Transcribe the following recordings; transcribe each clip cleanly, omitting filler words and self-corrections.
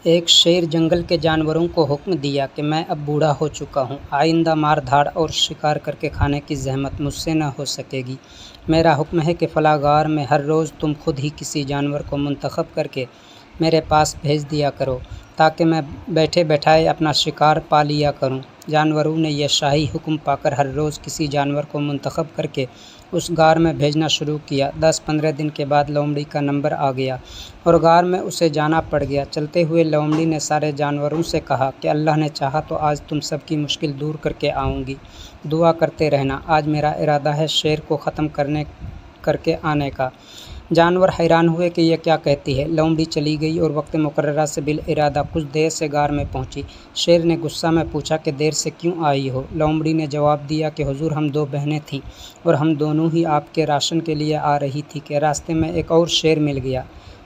ایک شیر جنگل کے جانوروں کو حکم دیا کہ میں اب بوڑھا ہو چکا ہوں، آئندہ مار دھاڑ اور شکار کر کے کھانے کی زحمت مجھ سے نہ ہو سکے گی۔ میرا حکم ہے کہ فلاں غار میں ہر روز تم خود ہی کسی جانور کو منتخب کر کے میرے پاس بھیج دیا کرو تاکہ میں بیٹھے بیٹھائے اپنا شکار پا لیا کروں۔ جانوروں نے یہ شاہی حکم پا کر ہر روز کسی جانور کو منتخب کر کے اس غار میں بھیجنا شروع کیا۔ 10-15 دن کے بعد لومڑی کا نمبر آ گیا اور غار میں اسے جانا پڑ گیا۔ چلتے ہوئے لومڑی نے سارے جانوروں سے کہا کہ اللہ نے چاہا تو آج تم سب کی مشکل دور کر کے آؤں گی، دعا کرتے رہنا، آج میرا ارادہ ہے شیر کو ختم کر کے آنے کا۔ جانور حیران ہوئے کہ یہ کیا کہتی ہے۔ لومڑی چلی گئی اور وقت مقررہ سے بالارادہ کچھ دیر سے غار میں پہنچی۔ شیر نے غصہ میں پوچھا کہ دیر سے کیوں آئی ہو؟ لومڑی نے جواب دیا کہ حضور ہم دو بہنیں تھیں اور ہم دونوں ہی آپ کے راشن کے لیے آ رہی تھی کہ راستے میں ایک اور شیر مل گیا۔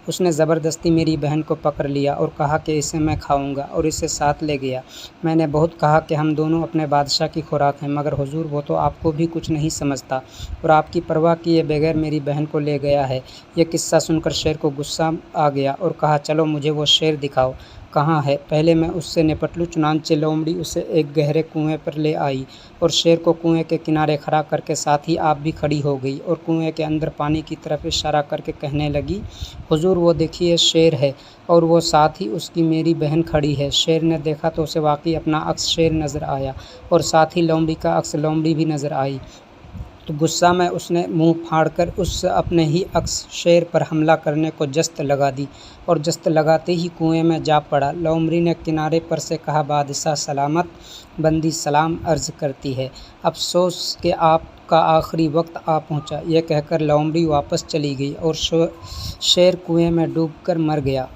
اس نے زبردستی میری بہن کو پکڑ لیا اور کہا کہ اسے میں کھاؤں گا اور اسے ساتھ لے گیا۔ میں نے بہت کہا کہ ہم دونوں اپنے بادشاہ کی خوراک ہیں، مگر حضور وہ تو آپ کو بھی کچھ نہیں سمجھتا اور آپ کی پرواہ کیے بغیر میری بہن کو لے گیا ہے۔ یہ قصہ سن کر شیر کو غصہ آ گیا اور کہا چلو مجھے وہ شیر دکھاؤ، کہاں ہے، پہلے میں اس سے نپٹ لوں۔ چنانچہ لومڑی اسے ایک گہرے کنویں پر لے آئی اور شیر کو کنویں کے کنارے کھڑا کر کے ساتھ ہی آپ بھی کھڑی ہو گئی اور کنویں کے اندر پانی کی طرف اشارہ کر کے کہنے لگی حضور وہ دیکھیے شیر ہے اور وہ ساتھ ہی اس کی میری بہن کھڑی ہے۔ شیر نے دیکھا تو اسے واقعی اپنا عکس شیر نظر آیا اور ساتھ ہی لومڑی کا عکس لومڑی بھی نظر آئی، تو غصہ میں اس نے منہ پھاڑ کر اس اپنے ہی عکس شیر پر حملہ کرنے کو جست لگا دی اور جست لگاتے ہی کنویں میں جا پڑا۔ لومڑی نے کنارے پر سے کہا بادشاہ سلامت، بندی سلام عرض کرتی ہے، افسوس کہ آپ کا آخری وقت آ پہنچا۔ یہ کہہ کر لومڑی واپس چلی گئی اور شیر کنویں میں ڈوب کر مر گیا۔